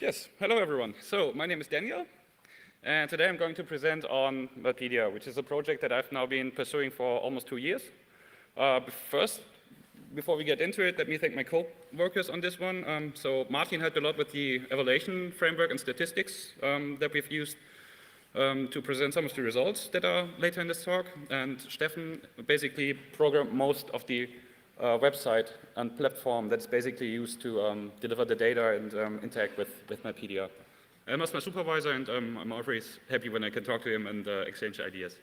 Yes, hello everyone. So my name is Daniel, and today I'm going to present on Malpedia, which is a project that I've now been pursuing for almost 2 years. First, before we get into it, let me thank my co-workers on this one. So Martin helped a lot with the evaluation framework and statistics that we've used to present some of the results that are later in this talk. And Steffen basically programmed most of the website and platform that's basically used to deliver the data and interact with Malpedia. Elmar's my supervisor, and I'm always happy when I can talk to him and exchange ideas.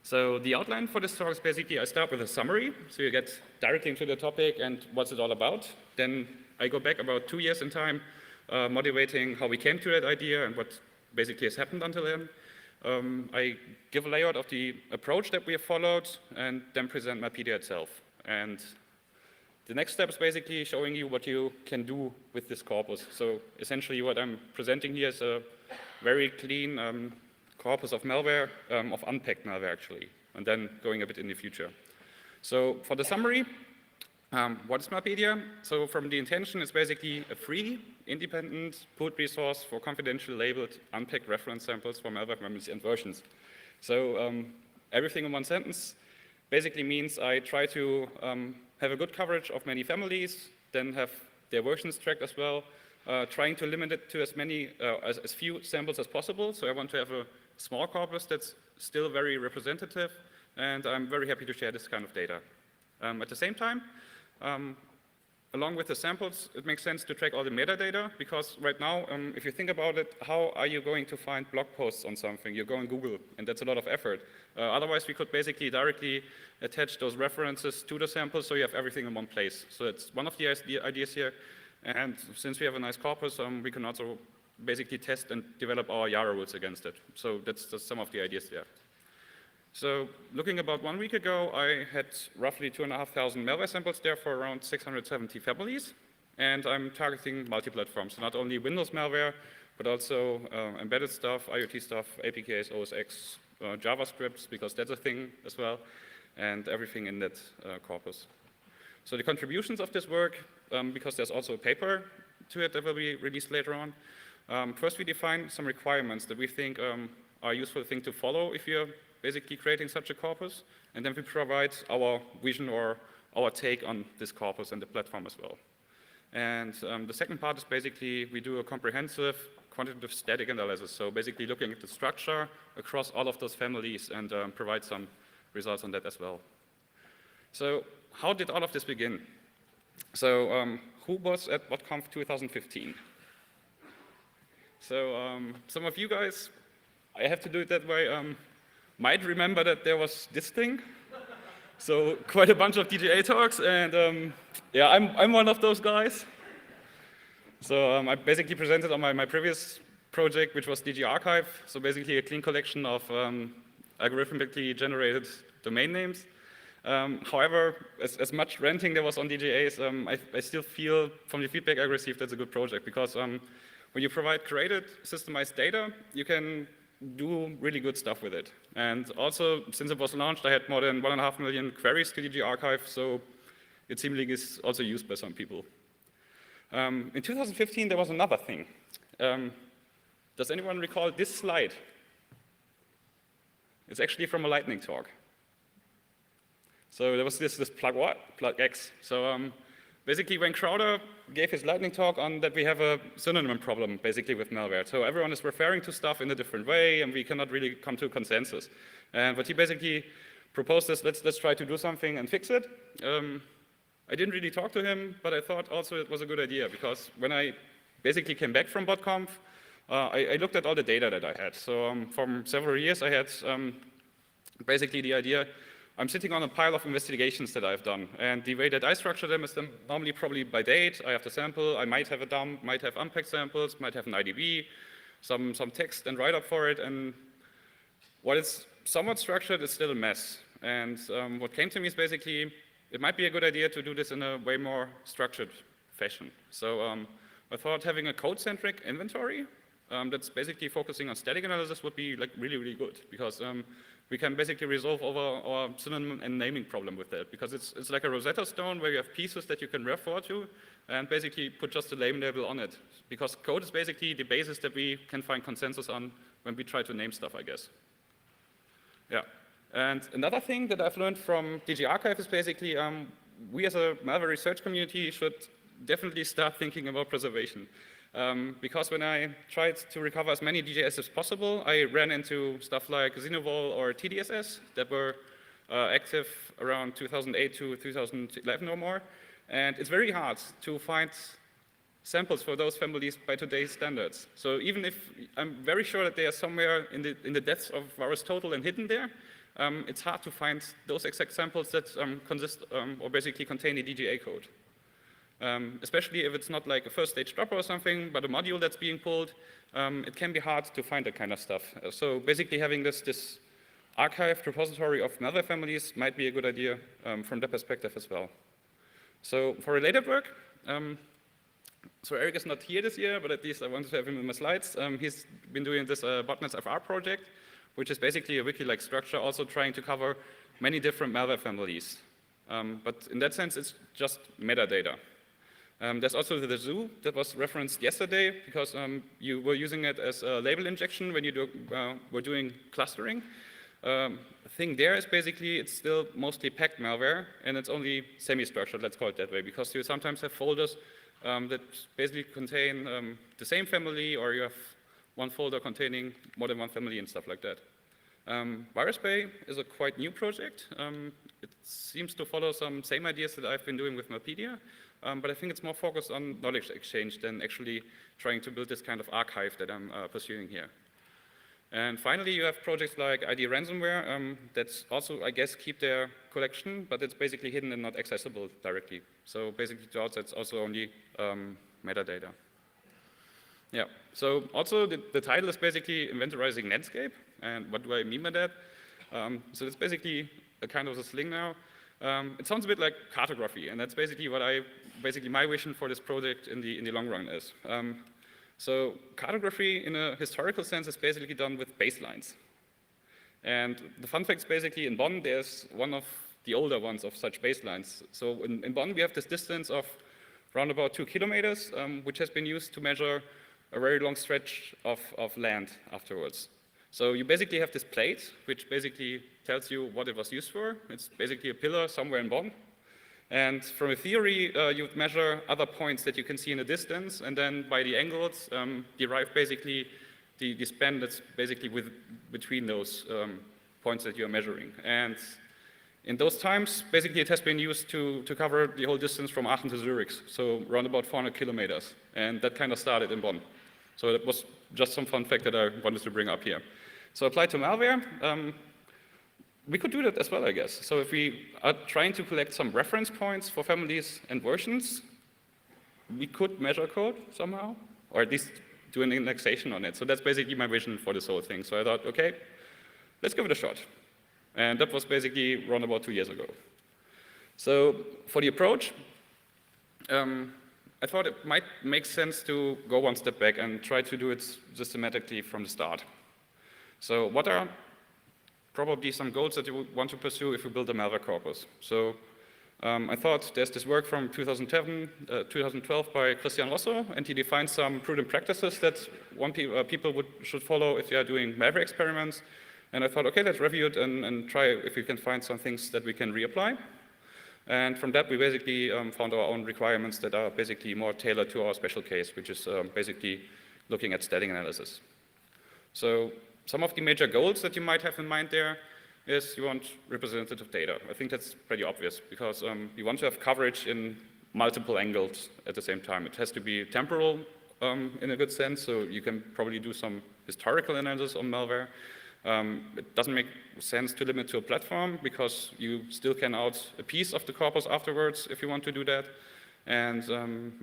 So the outline for this talk is basically I start with a summary, so you get directly into the topic and what's it all about. Then I go back about 2 years in time, motivating how we came to that idea and what basically has happened until then. I give a layout of the approach that we have followed and then present Malpedia itself. And the next step is basically showing you what you can do with this corpus. So essentially what I'm presenting here is a very clean corpus of malware, of unpacked malware actually, and then going a bit in the future. So for the summary, what is Malpedia? So from the intention, it's basically a free, independent pooled resource for confidentially labeled unpacked reference samples for malware families and versions. So everything in one sentence basically means I try to have a good coverage of many families, then have their versions tracked as well, trying to limit it to as few samples as possible. So I want to have a small corpus that's still very representative, and I'm very happy to share this kind of data. At the same time, along with the samples, it makes sense to track all the metadata, because right now, if you think about it, how are you going to find blog posts on something? You go on Google, and that's a lot of effort. Otherwise, we could basically directly attach those references to the samples, so you have everything in one place. So that's one of the ideas here. And since we have a nice corpus, we can also basically test and develop our Yara rules against it. So that's just some of the ideas there. So looking about 1 week ago, I had roughly 2,500 malware samples there for around 670 families. And I'm targeting multi-platforms, so not only Windows malware, but also embedded stuff, IoT stuff, APKs, OS X, JavaScript, because that's a thing as well, and everything in that corpus. So the contributions of this work, because there's also a paper to it that will be released later on. First, we define some requirements that we think are a useful thing to follow if you're basically creating such a corpus, and then we provide our vision or our take on this corpus and the platform as well. And the second part is basically we do a comprehensive quantitative static analysis, so basically looking at the structure across all of those families and provide some results on that as well. So how did all of this begin? So who was at BotConf 2015? So some of you guys, I have to do it that way, might remember that there was this thing. So quite a bunch of DGA talks, and yeah, I'm one of those guys. So I basically presented on my previous project, which was DG Archive, so basically a clean collection of algorithmically generated domain names. However, as much ranting there was on DGAs, I still feel from the feedback I received that's a good project, because when you provide curated, systemized data, you can do really good stuff with it. And also, since it was launched, I had more than 1.5 million queries to DG Archive, so it seemingly is also used by some people. In 2015, there was another thing. Does anyone recall this slide? It's actually from a lightning talk. So there was this plug what? Plug X. So basically when Crowder gave his lightning talk on that we have a synonym problem basically with malware. So everyone is referring to stuff in a different way and we cannot really come to a consensus. And what he basically proposed is let's try to do something and fix it. I didn't really talk to him, but I thought also it was a good idea, because when I basically came back from BotConf, I looked at all the data that I had. So from several years I had basically the idea, I'm sitting on a pile of investigations that I've done, and the way that I structure them is normally probably by date. I have the sample, I might have a dump, might have unpacked samples, might have an IDB, some text and write-up for it, and while it's somewhat structured, it's still a mess. And what came to me is basically, it might be a good idea to do this in a way more structured fashion. So I thought having a code-centric inventory that's basically focusing on static analysis would be like really, really good, because we can basically resolve our synonym and naming problem with that, because it's like a Rosetta Stone where you have pieces that you can refer to and basically put just a name label on it, because code is basically the basis that we can find consensus on when we try to name stuff, I guess. Yeah. And another thing that I've learned from DG Archive is basically we as a malware research community should definitely start thinking about preservation. Because when I tried to recover as many DJs as possible, I ran into stuff like Xenovol or TDSS that were active around 2008 to 2011 or more. And it's very hard to find samples for those families by today's standards. So even if I'm very sure that they are somewhere in the depths of VirusTotal and hidden there, it's hard to find those exact samples that consist or basically contain the DGA code. Especially if it's not like a first stage dropper or something, but a module that's being pulled, it can be hard to find that kind of stuff. So basically having this archived repository of malware families might be a good idea from that perspective as well. So for related work, so Eric is not here this year, but at least I wanted to have him in my slides. He's been doing this botnets FR project, which is basically a wiki-like structure, also trying to cover many different malware families. But in that sense, it's just metadata. There's also the zoo that was referenced yesterday, because you were using it as a label injection when you were doing clustering. The thing there is basically it's still mostly packed malware, and it's only semi-structured, let's call it that way, because you sometimes have folders that basically contain the same family, or you have one folder containing more than one family and stuff like that. VirusBay is a quite new project. It seems to follow some same ideas that I've been doing with Malpedia, but I think it's more focused on knowledge exchange than actually trying to build this kind of archive that I'm pursuing here. And finally, you have projects like ID Ransomware that also, I guess, keep their collection, but it's basically hidden and not accessible directly. So basically, to outside, it's also only metadata. Yeah, so also the title is basically Inventorizing Landscape. And what do I mean by that? So it's basically a kind of a sling now. It sounds a bit like cartography, and that's basically what my vision for this project in the long run is. So cartography in a historical sense is basically done with baselines. And the fun fact is basically in Bonn, there's one of the older ones of such baselines. So in Bonn, we have this distance of around about 2 kilometers, which has been used to measure a very long stretch of land afterwards. So you basically have this plate, which basically tells you what it was used for. It's basically a pillar somewhere in Bonn. And from a theory, you would measure other points that you can see in the distance, and then by the angles, derive basically the span that's basically between those points that you're measuring. And in those times, basically it has been used to cover the whole distance from Aachen to Zurich, so around about 400 kilometers. And that kind of started in Bonn. So that was just some fun fact that I wanted to bring up here. So applied to malware, we could do that as well, I guess. So if we are trying to collect some reference points for families and versions, we could measure code somehow, or at least do an indexation on it. So that's basically my vision for this whole thing. So I thought, okay, let's give it a shot. And that was basically around about 2 years ago. So for the approach, I thought it might make sense to go one step back and try to do it systematically from the start. So what are probably some goals that you would want to pursue if you build a malware corpus? So I thought there's this work from 2012 by Christian Rosso, and he defined some prudent practices that people should follow if they are doing malware experiments. And I thought, okay, let's review it and try if we can find some things that we can reapply. And from that, we basically found our own requirements that are basically more tailored to our special case, which is basically looking at static analysis. So some of the major goals that you might have in mind there is you want representative data. I think that's pretty obvious because you want to have coverage in multiple angles at the same time. It has to be temporal in a good sense, so you can probably do some historical analysis on malware. It doesn't make sense to limit to a platform because you still can out a piece of the corpus afterwards if you want to do that. And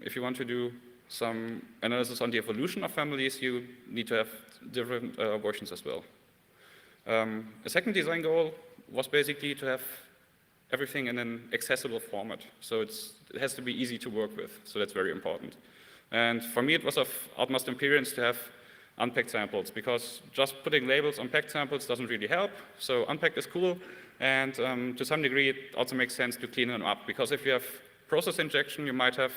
if you want to do some analysis on the evolution of families, you need to have different versions as well. A second design goal was basically to have everything in an accessible format. So it has to be easy to work with, so that's very important. And for me, it was of utmost importance to have unpacked samples, because just putting labels on packed samples doesn't really help. So unpacked is cool, and to some degree it also makes sense to clean them up, because if you have process injection, you might have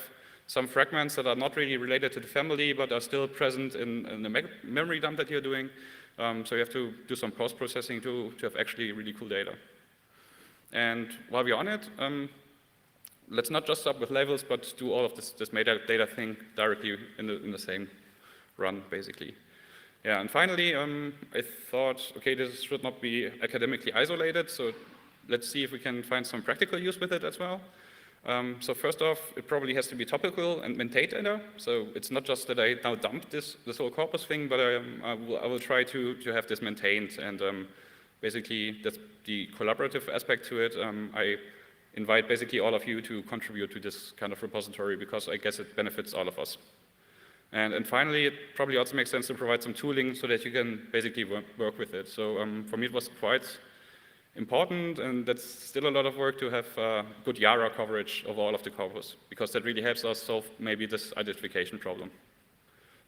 some fragments that are not really related to the family, but are still present in the memory dump that you're doing. So you have to do some post-processing to have actually really cool data. And while we're on it, let's not just stop with labels, but do all of this metadata thing directly in the same run, basically. Yeah, and finally, I thought, okay, this should not be academically isolated, so let's see if we can find some practical use with it as well. So first off, it probably has to be topical and maintained data. So it's not just that I now dump this whole corpus thing, but I will try to have this maintained. And basically, that's the collaborative aspect to it. I invite basically all of you to contribute to this kind of repository, because I guess it benefits all of us. And finally, it probably also makes sense to provide some tooling so that you can basically work with it. So for me, it was quite important, and that's still a lot of work to have good Yara coverage of all of the corpus, because that really helps us solve maybe this identification problem.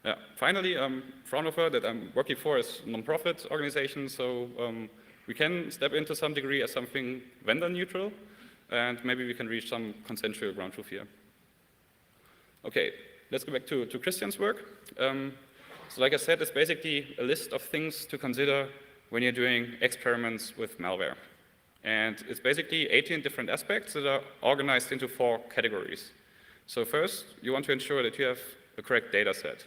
Yeah. Finally, Fraunhofer, that I'm working for, is a non-profit organization, so we can step into some degree as something vendor neutral, and maybe we can reach some consensual ground truth here. Okay, let's go back to Christian's work. So like I said, it's basically a list of things to consider when you're doing experiments with malware. And it's basically 18 different aspects that are organized into 4 categories. So first, you want to ensure that you have the correct data set.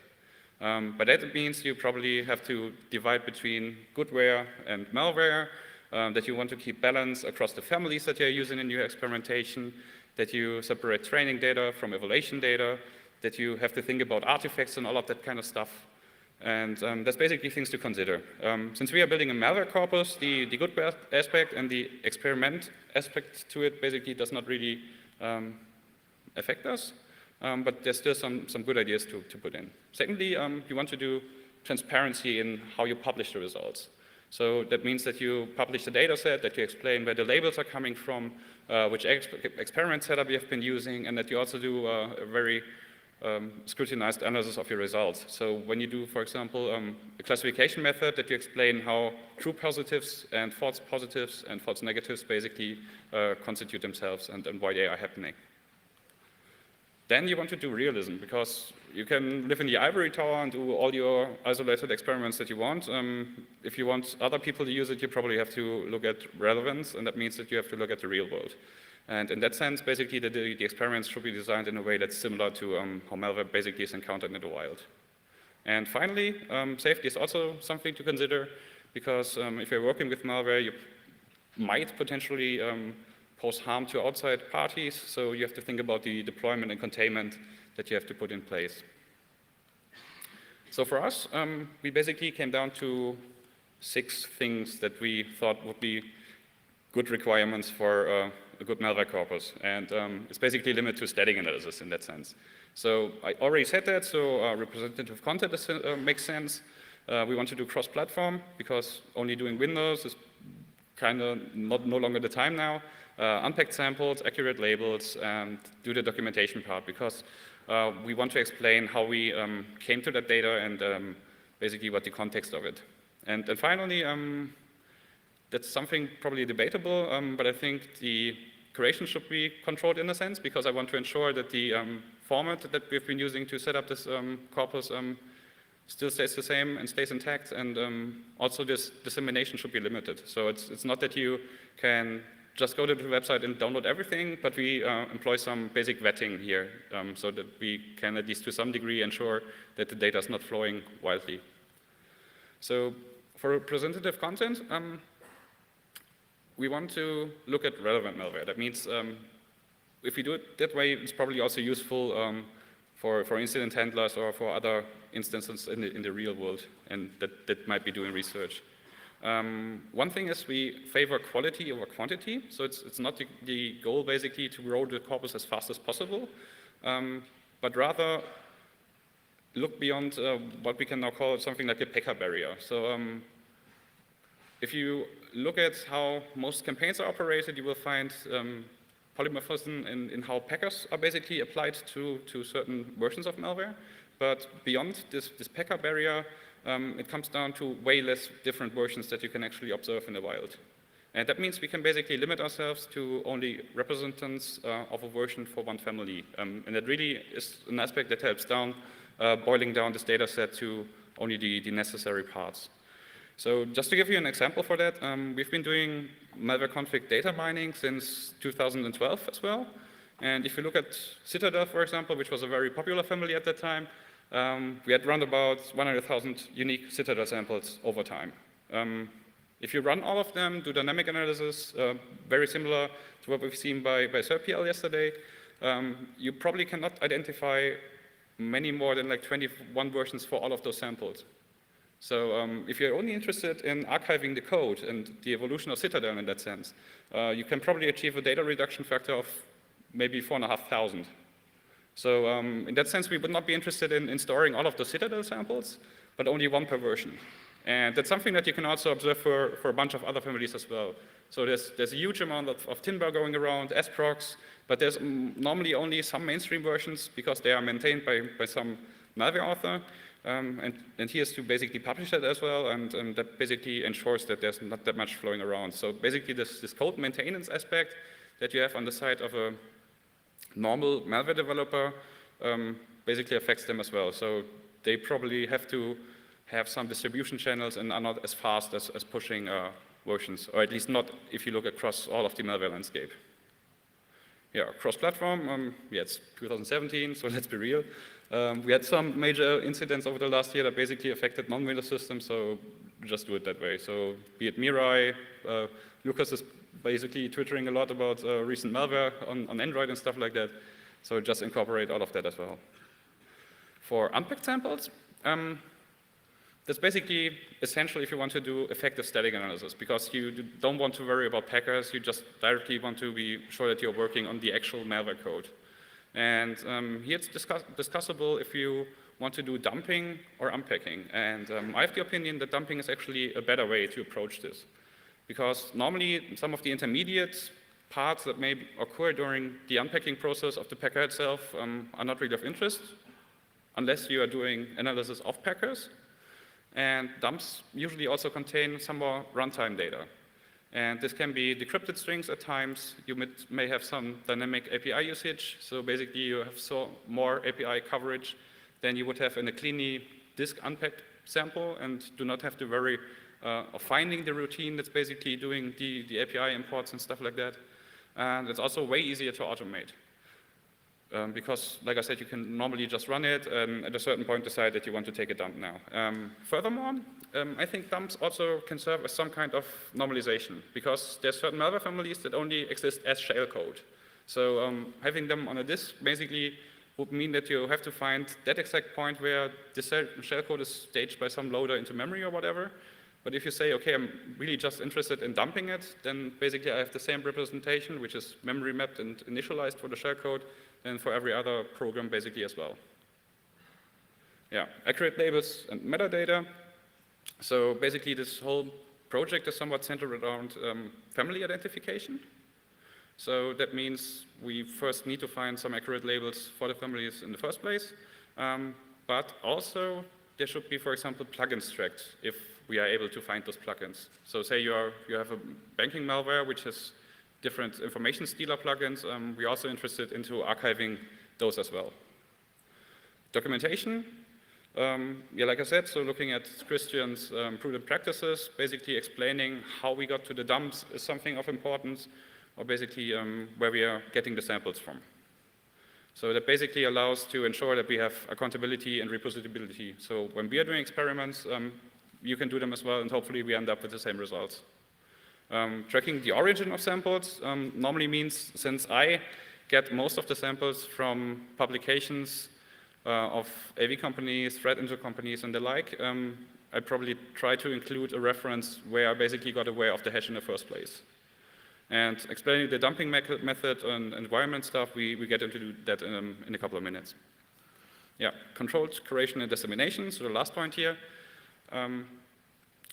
By that it means you probably have to divide between goodware and malware, that you want to keep balance across the families that you're using in your experimentation, that you separate training data from evaluation data, that you have to think about artifacts and all of that kind of stuff. And that's basically things to consider. Since we are building a malware corpus, the good aspect and the experiment aspect to it basically does not really affect us, but there's still some good ideas to put in. Secondly, you want to do transparency in how you publish the results. So that means that you publish the data set, that you explain where the labels are coming from, which experiment setup you have been using, and that you also do a very scrutinized analysis of your results. So when you do, for example, a classification method, that you explain how true positives and false negatives basically constitute themselves and why they are happening. Then you want to do realism, because you can live in the ivory tower and do all your isolated experiments that you want. If you want other people to use it, you probably have to look at relevance, and that means that you have to look at the real world. And in that sense, basically, the experiments should be designed in a way that's similar to how malware basically is encountered in the wild. And finally, safety is also something to consider, because if you're working with malware, you might potentially pose harm to outside parties, so you have to think about the deployment and containment that you have to put in place. So for us, we basically came down to 6 things that we thought would be good requirements for a good malware corpus, and it's basically limited to static analysis in that sense. So I already said that, so representative content makes sense. We want to do cross-platform, because only doing Windows is kind of no longer the time now. Unpacked samples, accurate labels, and do the documentation part, because we want to explain how we came to that data and basically what the context of it. And finally, that's something probably debatable, but I think the creation should be controlled in a sense, because I want to ensure that the format that we've been using to set up this corpus still stays the same and stays intact, and also this dissemination should be limited. So it's not that you can just go to the website and download everything, but we employ some basic vetting here, so that we can at least to some degree ensure that the data is not flowing wildly. So for representative content, we want to look at relevant malware. That means if we do it that way, it's probably also useful for incident handlers or for other instances in the real world, and that might be doing research. One thing is we favor quality over quantity, so it's not the goal basically to grow the corpus as fast as possible, but rather look beyond what we can now call something like a packer barrier. So if you look at how most campaigns are operated, you will find polymorphism in how packers are basically applied to certain versions of malware. But beyond this packer barrier, it comes down to way less different versions that you can actually observe in the wild. And that means we can basically limit ourselves to only representatives of a version for one family. And that really is an aspect that helps boiling down this data set to only the necessary parts. So just to give you an example for that, we've been doing malware config data mining since 2012 as well. And if you look at Citadel, for example, which was a very popular family at that time, we had run about 100,000 unique Citadel samples over time. If you run all of them, do dynamic analysis, very similar to what we've seen by SerpPL yesterday, you probably cannot identify many more than like 21 versions for all of those samples. So if you're only interested in archiving the code and the evolution of Citadel in that sense, you can probably achieve a data reduction factor of maybe 4,500. So in that sense, we would not be interested in storing all of the Citadel samples, but only one per version. And that's something that you can also observe for a bunch of other families as well. So there's a huge amount of Tinbar going around, sprocs, but there's normally only some mainstream versions because they are maintained by some malware author. And he has to basically publish that as well, and that basically ensures that there's not that much flowing around. So basically this code maintenance aspect that you have on the side of a normal malware developer basically affects them as well. So they probably have to have some distribution channels and are not as fast as pushing versions, or at least not if you look across all of the malware landscape. Yeah, cross-platform, yeah, it's 2017, so let's be real. We had some major incidents over the last year that basically affected non-Windows systems, so just do it that way. So be it Mirai, Lucas is basically twittering a lot about recent malware on Android and stuff like that, so just incorporate all of that as well. For unpacked samples, that's basically essential if you want to do effective static analysis, because you don't want to worry about packers, you just directly want to be sure that you're working on the actual malware code. And here it's discussable if you want to do dumping or unpacking. And I have the opinion that dumping is actually a better way to approach this, because normally some of the intermediate parts that may occur during the unpacking process of the packer itself are not really of interest, unless you are doing analysis of packers. And dumps usually also contain some more runtime data. And this can be decrypted strings at times. You may have some dynamic API usage. So basically you have more API coverage than you would have in a cleanly disk unpacked sample, and do not have to worry of finding the routine that's basically doing the API imports and stuff like that. And it's also way easier to automate. Because, like I said, you can normally just run it and at a certain point decide that you want to take a dump now. Furthermore, I think dumps also can serve as some kind of normalization, because there's certain malware families that only exist as shellcode. So having them on a disk basically would mean that you have to find that exact point where the shellcode is staged by some loader into memory or whatever. But if you say, okay, I'm really just interested in dumping it, then basically I have the same representation, which is memory mapped and initialized for the shellcode, and for every other program basically as well. Yeah, accurate labels and metadata. So basically this whole project is somewhat centered around family identification. So that means we first need to find some accurate labels for the families in the first place. But also there should be, for example, plugins tracked if we are able to find those plugins. So say you have a banking malware which has different information stealer plugins. We're also interested into archiving those as well. Documentation, yeah, like I said, so looking at Christian's prudent practices, basically explaining how we got to the dumps is something of importance, or basically where we are getting the samples from. So that basically allows to ensure that we have accountability and reproducibility. So when we are doing experiments, you can do them as well, and hopefully we end up with the same results. Tracking the origin of samples normally means, since I get most of the samples from publications of AV companies, threat intel companies, and the like, I probably try to include a reference where I basically got aware of the hash in the first place. And explaining the dumping method and environment stuff, we get into that in a couple of minutes. Yeah, controlled curation and dissemination, so the last point here.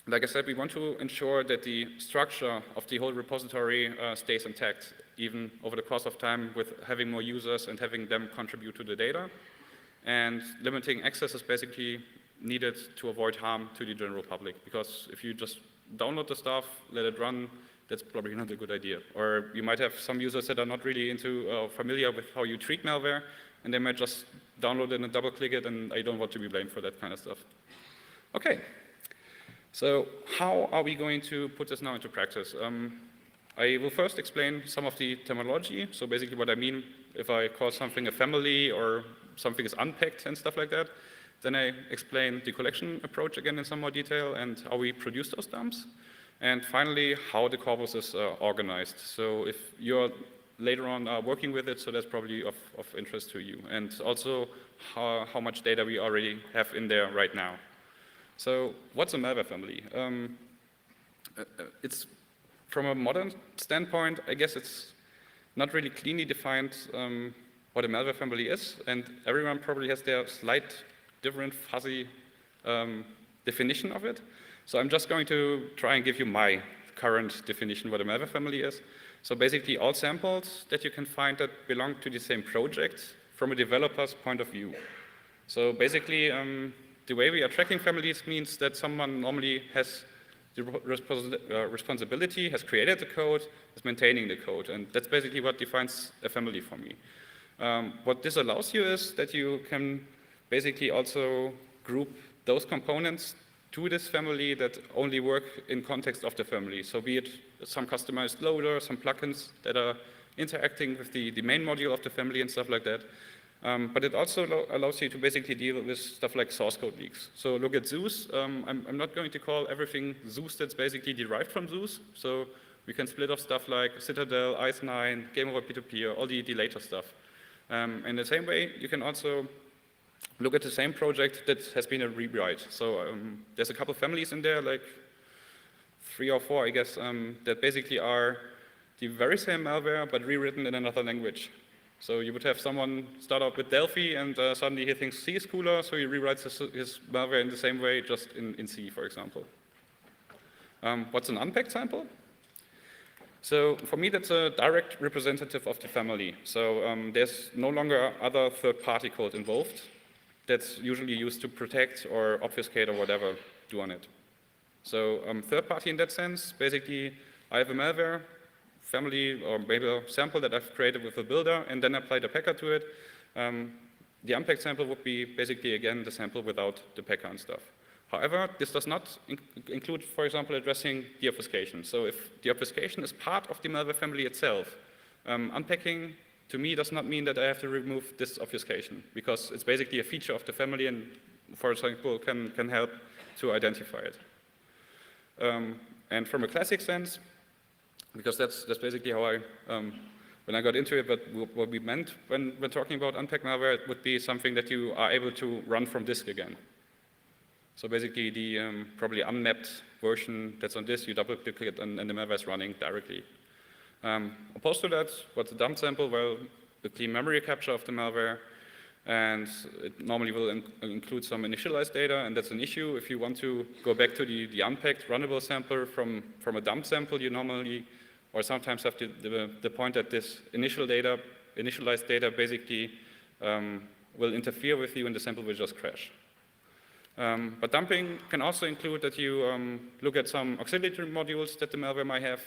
Like I said, we want to ensure that the structure of the whole repository stays intact, even over the course of time, with having more users and having them contribute to the data. And limiting access is basically needed to avoid harm to the general public. Because if you just download the stuff, let it run, that's probably not a good idea. Or you might have some users that are not really familiar with how you treat malware, and they might just download it and double click it, and I don't want to be blamed for that kind of stuff. Okay, so how are we going to put this now into practice? I will first explain some of the terminology, so basically what I mean if I call something a family or something is unpacked and stuff like that. Then I explain the collection approach again in some more detail and how we produce those dumps. And finally, how the corpus is organized. So if you're later on working with it, so that's probably of interest to you. And also how much data we already have in there right now. So what's a malware family? It's from a modern standpoint, I guess it's not really cleanly defined what a malware family is, and everyone probably has their slight different fuzzy definition of it. So I'm just going to try and give you my current definition what a malware family is. So basically all samples that you can find that belong to the same project from a developer's point of view. So basically the way we are tracking families means that someone normally has the responsibility, has created the code, is maintaining the code, and that's basically what defines a family for me. What this allows you is that you can basically also group those components to this family that only work in context of the family. So be it some customized loader, some plugins that are interacting with the main module of the family and stuff like that. But it also allows you to basically deal with stuff like source code leaks. So look at Zeus. I'm not going to call everything Zeus that's basically derived from Zeus. So we can split off stuff like Citadel, ICE9, Game Over P2P, all the later stuff. In the same way, you can also look at the same project that has been a rewrite. So there's a couple families in there, like 3 or 4, I guess, that basically are the very same malware, but rewritten in another language. So you would have someone start out with Delphi, and suddenly he thinks C is cooler, so he rewrites his malware in the same way, just in C, for example. What's an unpacked sample? So for me, that's a direct representative of the family. So there's no longer other third-party code involved. That's usually used to protect or obfuscate or whatever do on it. So third-party in that sense, basically, I have a malware family or maybe a sample that I've created with a builder and then applied a packer to it. The unpacked sample would be basically, again, the sample without the packer and stuff. However, this does not include, for example, addressing the obfuscation. So if the obfuscation is part of the malware family itself, unpacking to me does not mean that I have to remove this obfuscation, because it's basically a feature of the family and, for example, can help to identify it. And from a classic sense, because that's basically how I, when I got into it, but what we meant when we're talking about unpacked malware, it would be something that you are able to run from disk again. So basically the probably unmapped version that's on disk, you double click it and the malware is running directly. Opposed to that, what's a dump sample? Well, the clean memory capture of the malware, and it normally will include some initialized data, and that's an issue. If you want to go back to the unpacked runnable sample from a dump sample, you normally, or sometimes have the point that this initialized data basically will interfere with you and the sample will just crash. But dumping can also include that you look at some auxiliary modules that the malware might have,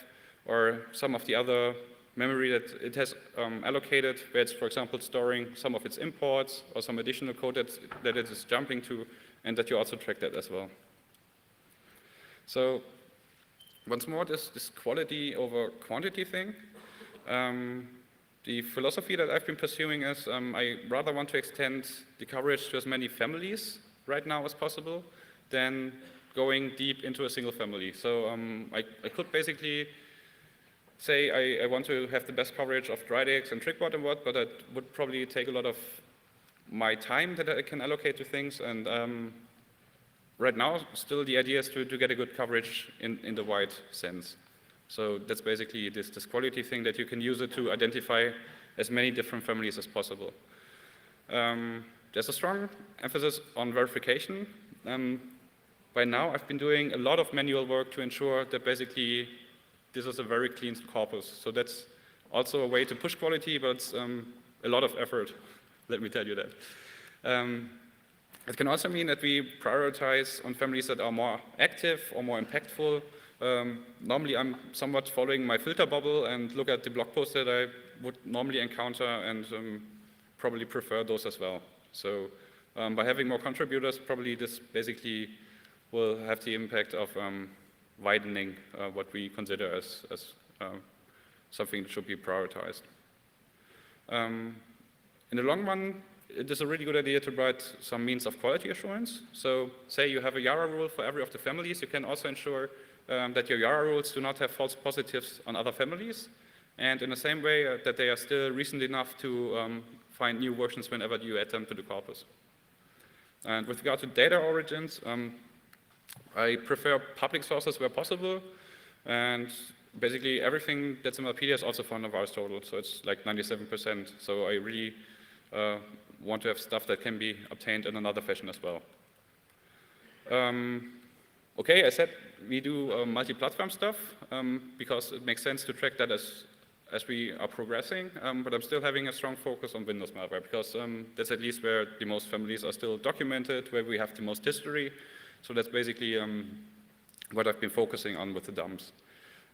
or some of the other memory that it has allocated, where it's, for example, storing some of its imports or some additional code that it is jumping to, and that you also track that as well. So once more, this quality over quantity thing. The philosophy that I've been pursuing is I rather want to extend the coverage to as many families right now as possible than going deep into a single family. So I could basically say I want to have the best coverage of Dridex and TrickBot and what, but that would probably take a lot of my time that I can allocate to things. And right now, still the idea is to get a good coverage in the wide sense. So that's basically this quality thing that you can use it to identify as many different families as possible. There's a strong emphasis on verification. By now, I've been doing a lot of manual work to ensure that basically this is a very clean corpus. So that's also a way to push quality, but it's a lot of effort, let me tell you that. It can also mean that we prioritize on families that are more active or more impactful. Normally, I'm somewhat following my filter bubble and look at the blog posts that I would normally encounter and probably prefer those as well. So by having more contributors, probably this basically will have the impact of widening what we consider as something that should be prioritized. In the long run, it is a really good idea to provide some means of quality assurance. So say you have a Yara rule for every of the families, you can also ensure that your Yara rules do not have false positives on other families, and in the same way that they are still recent enough to find new versions whenever you add them to the corpus. And with regard to data origins, I prefer public sources where possible, and basically everything that's in Malpedia is also found on VirusTotal, so it's like 97%. So I really want to have stuff that can be obtained in another fashion as well. Okay, I said we do multi-platform stuff because it makes sense to track that as we are progressing, but I'm still having a strong focus on Windows malware because that's at least where the most families are still documented, where we have the most history. So that's basically what I've been focusing on with the dumps.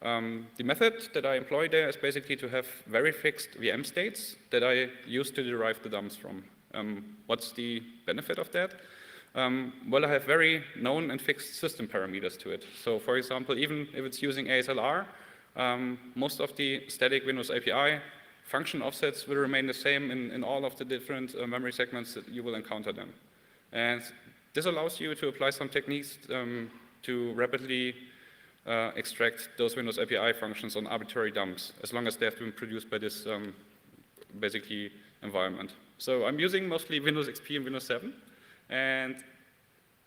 The method that I employ there is basically to have very fixed VM states that I use to derive the dumps from. What's the benefit of that? Well, I have very known and fixed system parameters to it. So for example, even if it's using ASLR, most of the static Windows API function offsets will remain the same in all of the different memory segments that you will encounter them. And this allows you to apply some techniques to rapidly extract those Windows API functions on arbitrary dumps, as long as they have been produced by this basically environment. So I'm using mostly Windows XP and Windows 7, and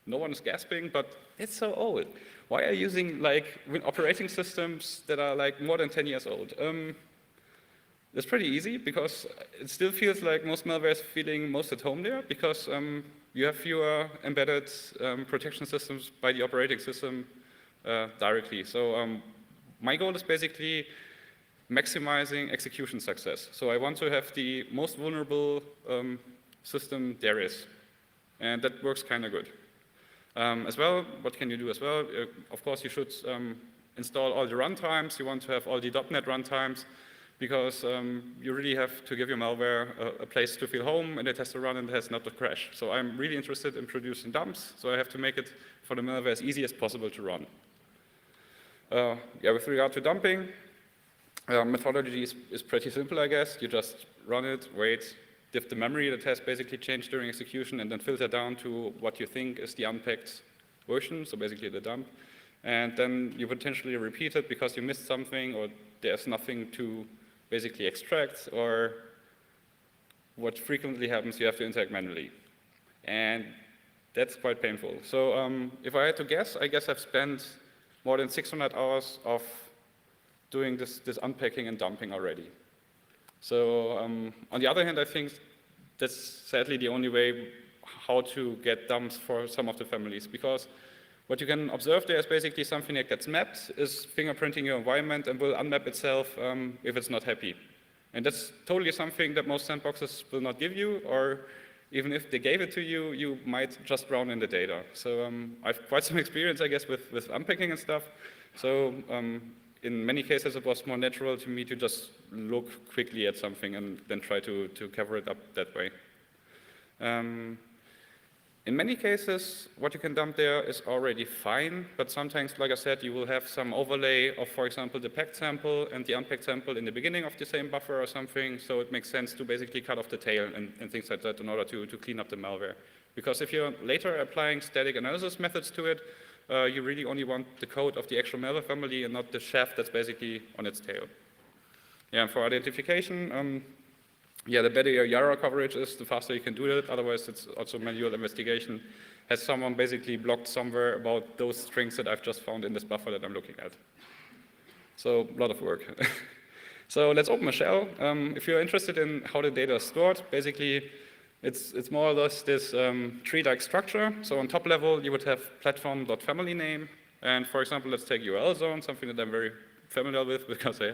no one is gasping, but it's so old. Why are you using like operating systems that are like more than 10 years old? It's pretty easy because it still feels like most malware is feeling most at home there because you have fewer embedded protection systems by the operating system directly. So my goal is basically maximizing execution success. So I want to have the most vulnerable system there is. And that works kind of good. As well, what can you do as well? Of course, you should install all the runtimes. You want to have all the .NET runtimes because you really have to give your malware a place to feel home, and it has to run and it has not to crash. So I'm really interested in producing dumps, so I have to make it for the malware as easy as possible to run. Yeah, with regard to dumping, methodology is pretty simple, I guess. You just run it, wait, diff the memory that has basically changed during execution, and then filter down to what you think is the unpacked version, so basically the dump. And then you potentially repeat it because you missed something, or there's nothing to basically extract, or what frequently happens, you have to interact manually. And that's quite painful. So if I had to guess, I guess I've spent more than 600 hours of doing this unpacking and dumping already. So on the other hand, I think that's sadly the only way how to get dumps for some of the families, because what you can observe there is basically something that gets mapped, is fingerprinting your environment and will unmap itself if it's not happy. And that's totally something that most sandboxes will not give you, or even if they gave it to you, you might just drown in the data. So I've quite some experience, I guess, with unpacking and stuff. So in many cases, it was more natural to me to just look quickly at something and then try to cover it up that way. In many cases, what you can dump there is already fine, but sometimes, like I said, you will have some overlay of, for example, the packed sample and the unpacked sample in the beginning of the same buffer or something, so it makes sense to basically cut off the tail and things like that in order to clean up the malware. Because if you're later applying static analysis methods to it, you really only want the code of the actual malware family and not the shaft that's basically on its tail. Yeah, and for identification, yeah, the better your Yara coverage is, the faster you can do it. Otherwise, it's also manual investigation. Has someone basically blocked somewhere about those strings that I've just found in this buffer that I'm looking at? So, a lot of work. So let's open a shell. If you're interested in how the data is stored, basically, it's more or less this tree-like structure. So on top level, you would have platform.family name. And for example, let's take URL zone, something that I'm very familiar with because I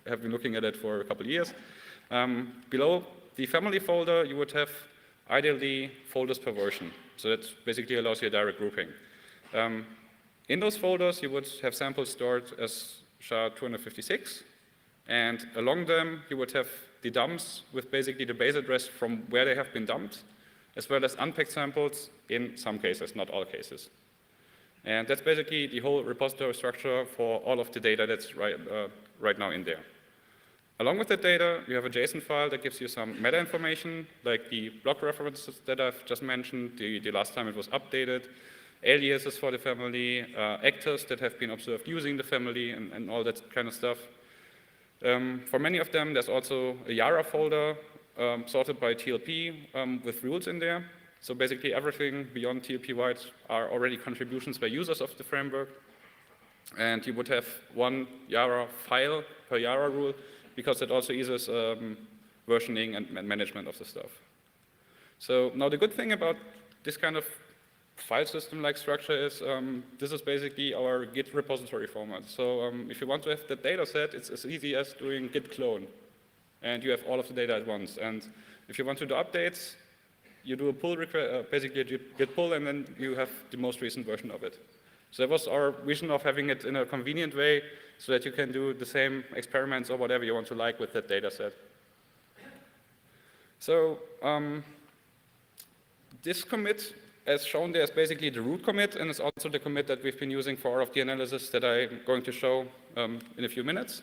have been looking at it for a couple of years. Below the family folder, you would have ideally folders per version. So that basically allows you a direct grouping. In those folders, you would have samples stored as SHA-256, and along them, you would have the dumps with basically the base address from where they have been dumped, as well as unpacked samples in some cases, not all cases. And that's basically the whole repository structure for all of the data that's right now in there. Along with that data, you have a JSON file that gives you some meta information, like the block references that I've just mentioned, the last time it was updated, aliases for the family, actors that have been observed using the family, and all that kind of stuff. For many of them, there's also a Yara folder sorted by TLP with rules in there. So basically everything beyond TLP-wide are already contributions by users of the framework. And you would have one Yara file per Yara rule, because it also eases versioning and management of the stuff. So now the good thing about this kind of file system-like structure is this is basically our Git repository format. So if you want to have the data set, it's as easy as doing git clone. And you have all of the data at once. And if you want to do updates, you do a pull request, basically a git pull, and then you have the most recent version of it. So that was our vision of having it in a convenient way so that you can do the same experiments or whatever you want to like with that data set. So this commit, as shown there, is basically the root commit, and it's also the commit that we've been using for all of the analysis that I'm going to show in a few minutes.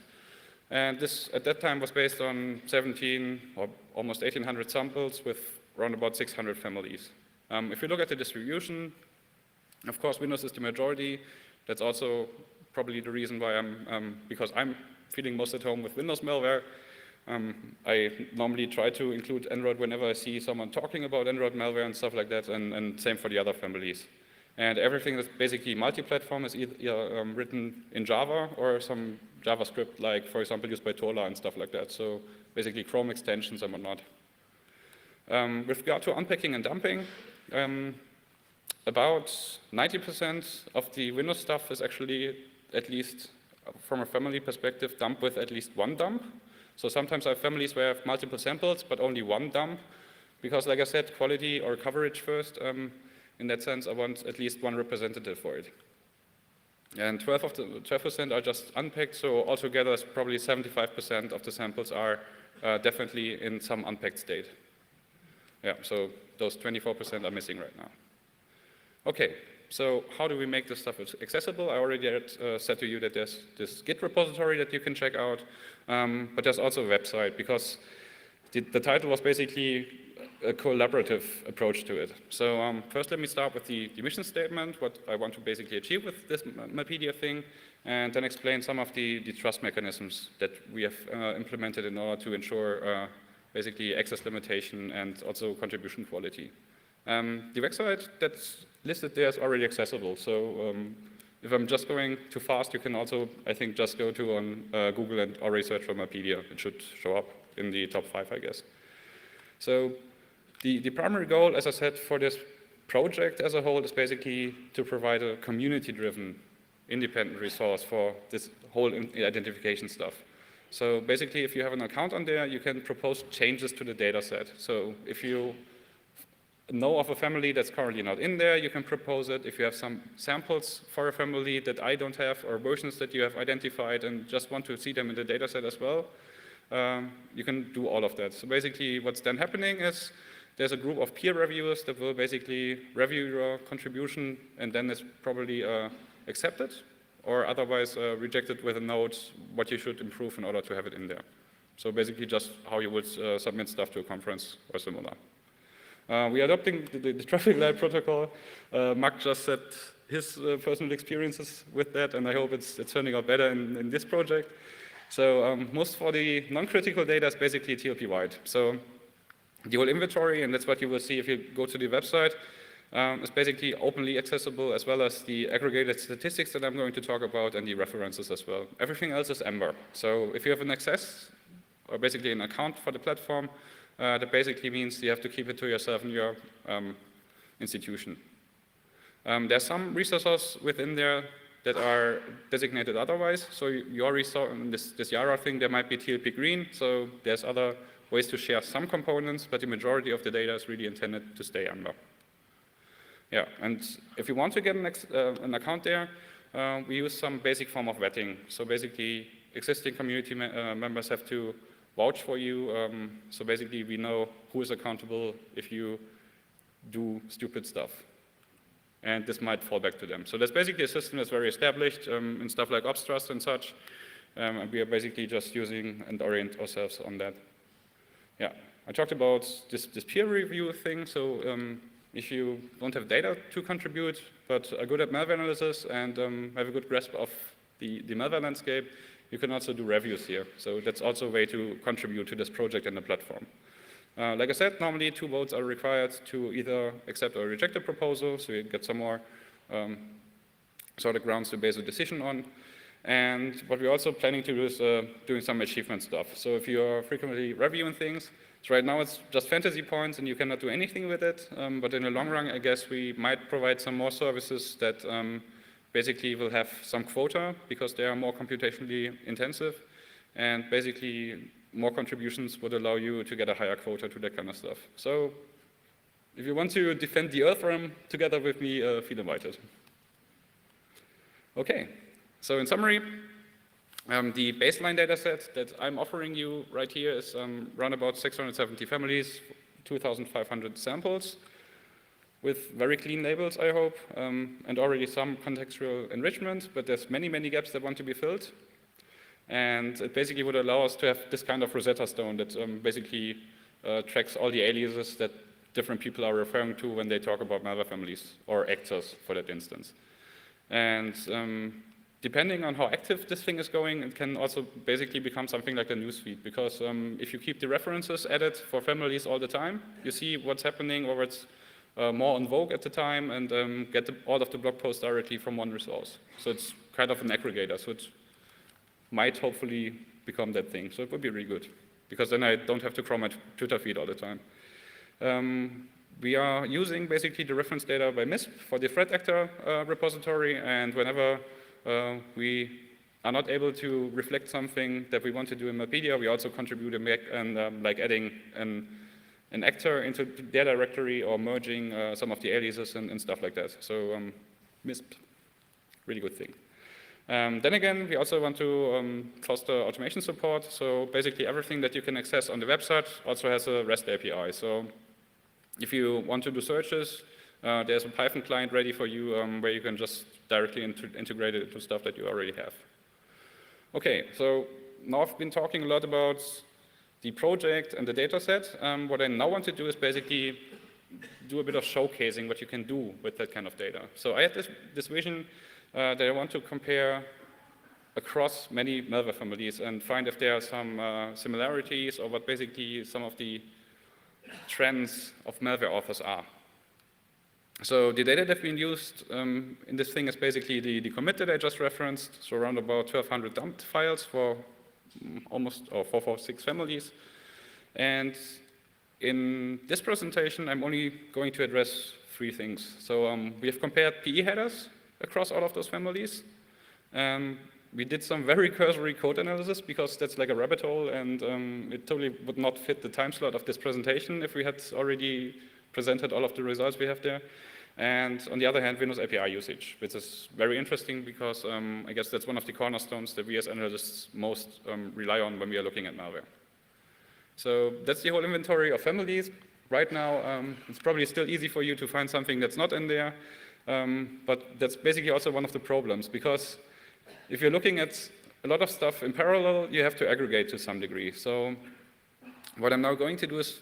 And this, at that time, was based on 17 or almost 1,800 samples with around about 600 families. If you look at the distribution, of course, Windows is the majority. That's also probably the reason why because I'm feeling most at home with Windows malware. I normally try to include Android whenever I see someone talking about Android malware and stuff like that, and same for the other families. And everything that's basically multi-platform is either written in Java or some JavaScript, like, for example, used by Tola and stuff like that. So basically Chrome extensions and whatnot. With regard to unpacking and dumping, about 90% of the Windows stuff is actually, at least from a family perspective, dumped with at least one dump. So sometimes I have families where I have multiple samples, but only one dump, because like I said, quality or coverage first. In that sense, I want at least one representative for it. And 12% are just unpacked, so altogether probably 75% of the samples are definitely in some unpacked state. Yeah, so those 24% are missing right now. Okay, so how do we make this stuff accessible? I already had said to you that there's this Git repository that you can check out, but there's also a website, because the title was basically a collaborative approach to it. So first let me start with the mission statement, what I want to basically achieve with this Malpedia thing, and then explain some of the trust mechanisms that we have implemented in order to ensure basically access limitation and also contribution quality. The website that's listed there is already accessible, so if I'm just going too fast, you can also, I think, just go to on Google and already search for Malpedia. It should show up in the top 5, I guess. So the primary goal, as I said, for this project as a whole is basically to provide a community-driven, independent resource for this whole identification stuff. So basically, if you have an account on there, you can propose changes to the data set. So if you know of a family that's currently not in there, you can propose it. If you have some samples for a family that I don't have, or versions that you have identified and just want to see them in the data set as well, you can do all of that. So basically what's then happening is there's a group of peer reviewers that will basically review your contribution, and then it's probably accepted or otherwise rejected with a note what you should improve in order to have it in there. So basically just how you would submit stuff to a conference or similar. We are adopting the traffic light protocol. Mark just said his personal experiences with that, and I hope it's turning out better in this project. So most for the non-critical data is basically TLP-wide. So the whole inventory, and that's what you will see if you go to the website, is basically openly accessible, as well as the aggregated statistics that I'm going to talk about and the references as well. Everything else is Ember. So if you have an access, or basically an account for the platform, that basically means you have to keep it to yourself in your institution. There's some resources within there that are designated otherwise. So you already saw in this Yara thing, there might be TLP green, so there's other ways to share some components, but the majority of the data is really intended to stay under. Yeah, and if you want to get an account there, we use some basic form of vetting. So basically, existing community members have to vouch for you. So basically, we know who is accountable if you do stupid stuff. And this might fall back to them. So that's basically a system that's very established in stuff like ops trust and such. And we are basically just using and orient ourselves on that. Yeah, I talked about this peer review thing. So if you don't have data to contribute, but are good at malware analysis and have a good grasp of the malware landscape, you can also do reviews here. So that's also a way to contribute to this project and the platform. Like I said, normally 2 votes are required to either accept or reject a proposal, so you get some more sort of grounds to base a decision on. And what we're also planning to do is doing some achievement stuff. So if you're frequently reviewing things, so right now it's just fantasy points and you cannot do anything with it, but in the long run, I guess we might provide some more services that basically will have some quota because they are more computationally intensive, and basically more contributions would allow you to get a higher quota to that kind of stuff. So if you want to defend the Earthrealm together with me, feel invited. Okay, so in summary, the baseline data set that I'm offering you right here is around about 670 families, 2,500 samples, with very clean labels, I hope, and already some contextual enrichment, but there's many, many gaps that want to be filled. And it basically would allow us to have this kind of Rosetta Stone that basically tracks all the aliases that different people are referring to when they talk about malware families, or actors for that instance. And depending on how active this thing is going, it can also basically become something like a newsfeed, because if you keep the references added for families all the time, you see what's happening or what's more on vogue at the time, and get all of the blog posts directly from one resource. So it's kind of an aggregator. So it might hopefully become that thing. So it would be really good, because then I don't have to crawl my Twitter feed all the time. We are using basically the reference data by MISP for the threat actor repository, and whenever we are not able to reflect something that we want to do in Malpedia, we also contribute and like adding an actor into their directory or merging some of the aliases and stuff like that. So MISP, really good thing. Then again, we also want to foster automation support. So basically everything that you can access on the website also has a REST API. So if you want to do searches, there's a Python client ready for you where you can just directly integrate it into stuff that you already have. Okay, so now I've been talking a lot about the project and the data set. What I now want to do is basically do a bit of showcasing what you can do with that kind of data. So I had this vision that I want to compare across many malware families and find if there are some similarities or what basically some of the trends of malware authors are. So the data that's been used in this thing is basically the commit that I just referenced, so around about 1,200 dumped files for almost 446 families. And in this presentation, I'm only going to address 3 things. So we have compared PE headers across all of those families. We did some very cursory code analysis because that's like a rabbit hole, and it totally would not fit the time slot of this presentation if we had already presented all of the results we have there. And on the other hand, Windows API usage, which is very interesting because I guess that's one of the cornerstones that we as analysts most rely on when we are looking at malware. So that's the whole inventory of families. Right now, it's probably still easy for you to find something that's not in there, but that's basically also one of the problems, because if you're looking at a lot of stuff in parallel, you have to aggregate to some degree. So what I'm now going to do is,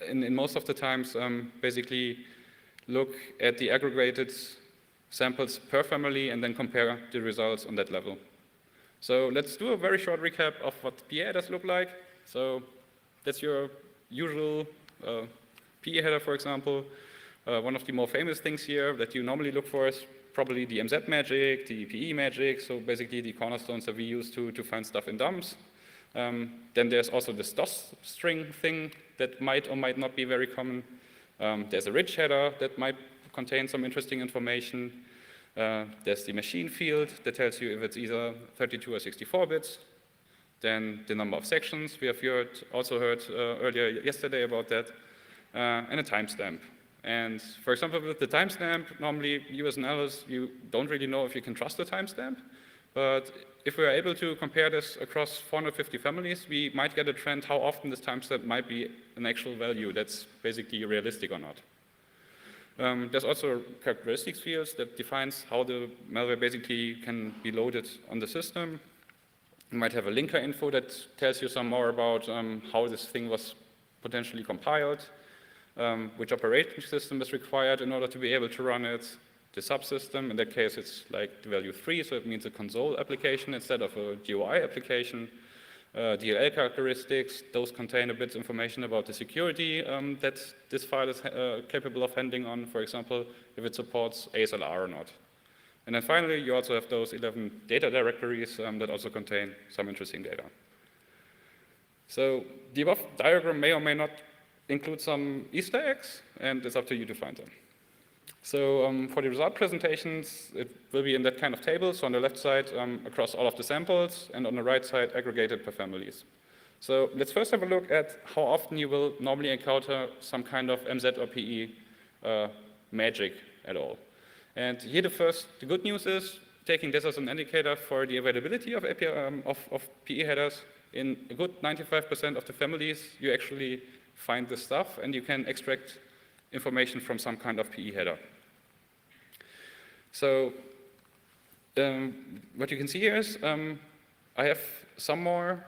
in most of the times, basically look at the aggregated samples per family and then compare the results on that level. So let's do a very short recap of what PE headers look like. So that's your usual PE header, for example. One of the more famous things here that you normally look for is probably the MZ magic, the PE magic, so basically the cornerstones that we use to find stuff in dumps. Then there's also this DOS string thing that might or might not be very common. There's a rich header that might contain some interesting information. There's the machine field that tells you if it's either 32 or 64 bits. then the number of sections. We have also heard earlier yesterday about that, and a timestamp. And for example, with the timestamp, normally you as an analyst, you don't really know if you can trust the timestamp. But if we are able to compare this across 450 families, we might get a trend how often this timestamp might be an actual value that's basically realistic or not. There's also characteristics fields that defines how the malware basically can be loaded on the system. You might have a linker info that tells you some more about how this thing was potentially compiled, which operating system is required in order to be able to run it, the subsystem. In that case, it's like the value 3, so it means a console application instead of a GUI application. DLL characteristics, those contain a bit of information about the security that this file is capable of handling on, for example, if it supports ASLR or not. And then finally, you also have those 11 data directories that also contain some interesting data. So the above diagram may or may not include some Easter eggs, and it's up to you to find them. So for the result presentations, it will be in that kind of table. So on the left side, across all of the samples, and on the right side, aggregated per families. So let's first have a look at how often you will normally encounter some kind of MZ or PE magic at all. And here the good news is, taking this as an indicator for the availability of PE headers, in a good 95% of the families, you actually find this stuff, and you can extract information from some kind of PE header. So what you can see here is I have some more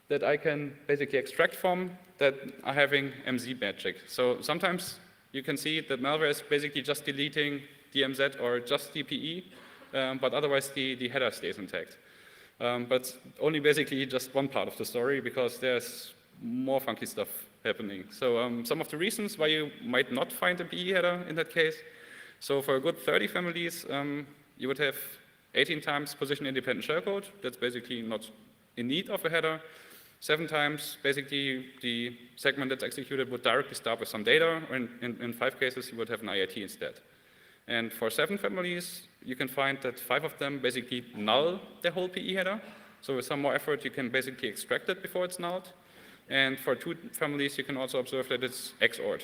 that I can basically extract from that are having MZ magic. So sometimes you can see that malware is basically just deleting the MZ or just the PE, but otherwise the header stays intact. But only basically just one part of the story, because there's more funky stuff happening. So some of the reasons why you might not find a PE header in that case. So for a good 30 families, you would have 18 times position-independent shellcode. That's basically not in need of a header. 7 times, basically, the segment that's executed would directly start with some data, or in 5 cases, you would have an IIT instead. And for 7 families, you can find that 5 of them basically null the whole PE header. So with some more effort, you can basically extract it before it's nulled. And for 2 families, you can also observe that it's XORed.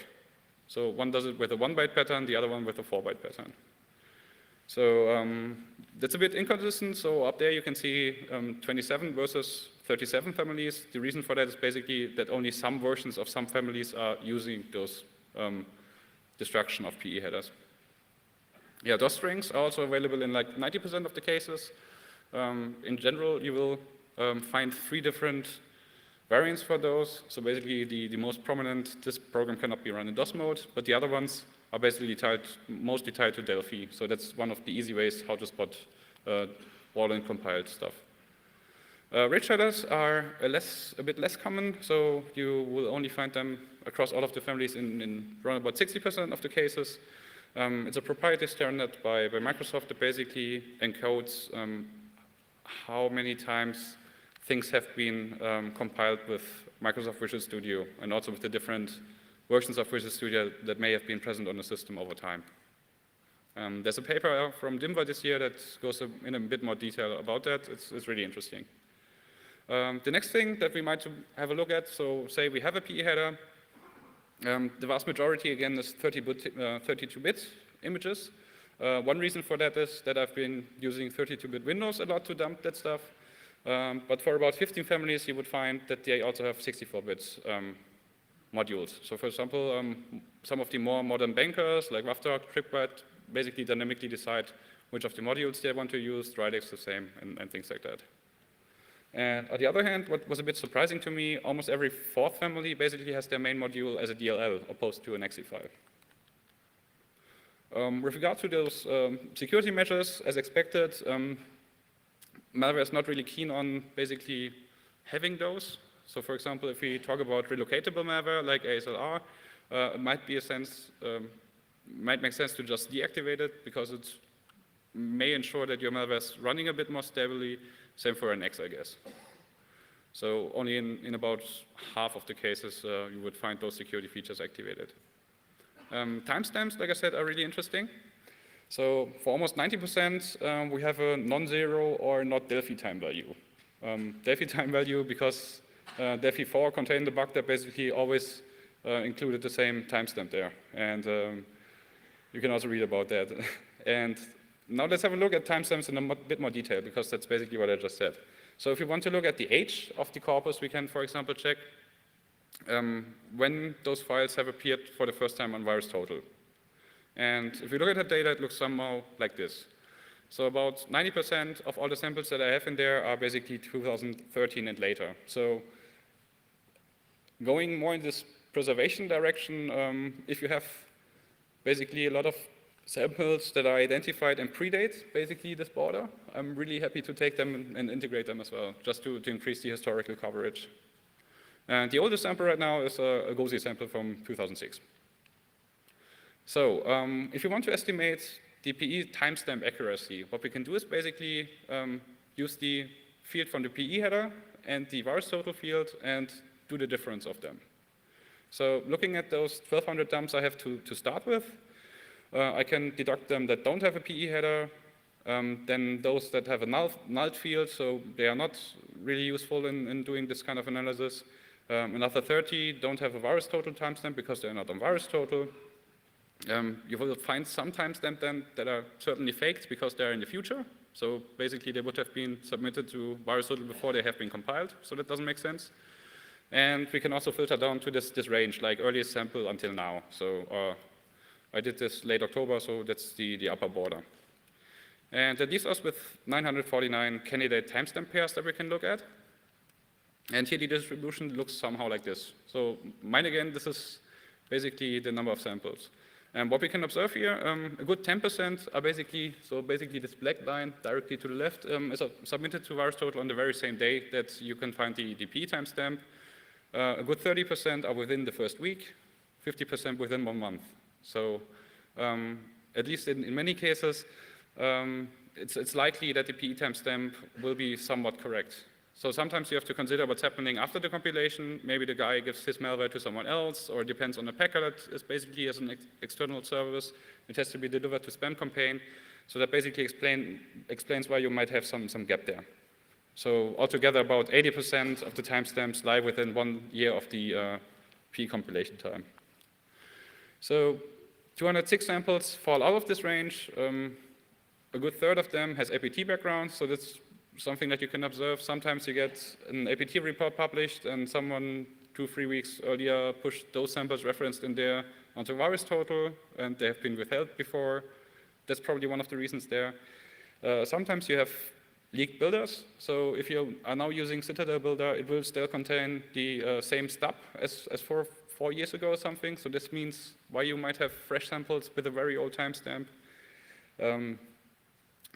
So one does it with a 1-byte pattern, the other one with a 4-byte pattern. So that's a bit inconsistent. So up there you can see 27 versus 37 families. The reason for that is basically that only some versions of some families are using those destruction of PE headers. Yeah, DOS strings are also available in like 90% of the cases. In general, you will find 3 different variants for those. So basically, the most prominent, this program cannot be run in DOS mode, but the other ones are basically mostly tied to Delphi. So that's one of the easy ways how to spot all in compiled stuff. Rich headers are a bit less common, so you will only find them across all of the families in around about 60% of the cases. It's a proprietary standard by Microsoft that basically encodes how many times things have been compiled with Microsoft Visual Studio, and also with the different versions of Visual Studio that may have been present on the system over time. There's a paper from DIMVA this year that goes in a bit more detail about that. It's really interesting. The next thing that we might have a look at, so say we have a PE header. The vast majority, again, is 32-bit images. One reason for that is that I've been using 32-bit Windows a lot to dump that stuff. But for about 15 families, you would find that they also have 64-bit modules. So for example, some of the more modern bankers, like WAFDOC, TripWet, basically dynamically decide which of the modules they want to use, Dridex the same, and things like that. And on the other hand, what was a bit surprising to me, almost every 4th family basically has their main module as a DLL, opposed to an exe file. With regard to those security measures, as expected, malware is not really keen on basically having those. So for example, if we talk about relocatable malware like ASLR, it might make sense to just deactivate it, because it may ensure that your malware is running a bit more stably. Same for an X, I guess. So only in about half of the cases you would find those security features activated. Timestamps, like I said, are really interesting. So for almost 90%, we have a non-zero or not Delphi time value. Delphi time value because Delphi 4 contained the bug that basically always included the same timestamp there. And you can also read about that. And now let's have a look at timestamps in a bit more detail, because that's basically what I just said. So if you want to look at the age of the corpus, we can, for example, check when those files have appeared for the first time on VirusTotal. And if you look at that data, it looks somehow like this. So about 90% of all the samples that I have in there are basically 2013 and later. So going more in this preservation direction, if you have basically a lot of samples that are identified and predate basically this border, I'm really happy to take them and integrate them as well, just to increase the historical coverage. And the oldest sample right now is a GOSI sample from 2006. So if you want to estimate the PE timestamp accuracy, what we can do is basically use the field from the PE header and the VirusTotal field and do the difference of them. So looking at those 1,200 dumps I have to start with, I can deduct them that don't have a PE header, then those that have a null field, so they are not really useful in doing this kind of analysis. Another 30 don't have a VirusTotal timestamp because they're not on VirusTotal. You will find some timestamp then that are certainly faked because they're in the future. So basically they would have been submitted to VirusTotal before they have been compiled, so that doesn't make sense. And we can also filter down to this range, like earliest sample until now. So I did this late October, so that's the upper border. And that leaves us with 949 candidate timestamp pairs that we can look at. And here the distribution looks somehow like this. So mine again, this is basically the number of samples. And what we can observe here, a good 10% are basically this black line directly to the left is submitted to VirusTotal on the very same day that you can find the PE timestamp. A good 30% are within the first week, 50% within 1 month. So at least in many cases, it's likely that the PE timestamp will be somewhat correct. So sometimes you have to consider what's happening after the compilation. Maybe the guy gives his malware to someone else, or it depends on the packer that is basically as an external service. It has to be delivered to spam campaign. So that basically explains why you might have some gap there. So altogether, about 80% of the timestamps lie within 1 year of the PE compilation time. So 206 samples fall out of this range. A good third of them has APT background, so that's something that you can observe. Sometimes you get an APT report published and someone 2-3 weeks earlier pushed those samples referenced in there onto VirusTotal and they have been withheld before. That's probably one of the reasons there. Sometimes you have leaked builders. So if you are now using Citadel Builder, it will still contain the same stub as 4 years ago or something. So this means why you might have fresh samples with a very old timestamp.